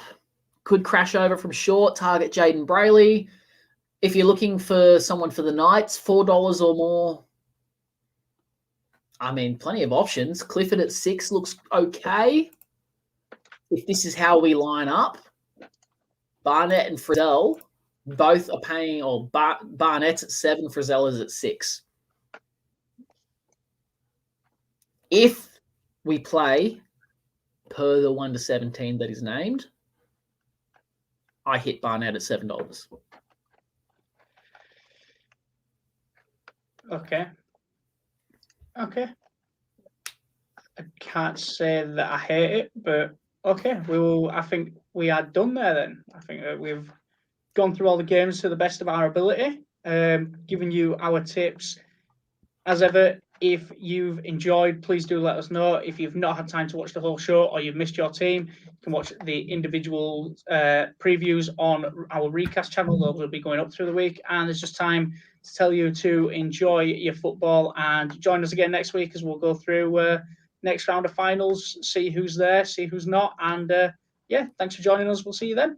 Could crash over from short, target Jaden Brayley. If you're looking for someone for the Knights, $4 or more. I mean, plenty of options. Clifford at 6 looks okay. If this is how we line up, Barnett and Frizzell both are paying, or Barnett's at 7, Frizzell is at 6. If we play per the 1 to 17 that is named, I hit Barnett at $7. Okay. I can't say that I hate it, but okay. I think we are done there then. I think that we've gone through all the games to the best of our ability, giving you our tips. As ever, if you've enjoyed, please do let us know. If you've not had time to watch the whole show or you've missed your team, you can watch the individual previews on our recast channel. Those will be going up through the week. And it's just time to tell you to enjoy your football and join us again next week as we'll go through next round of finals, see who's there, see who's not. And yeah, thanks for joining us. We'll see you then.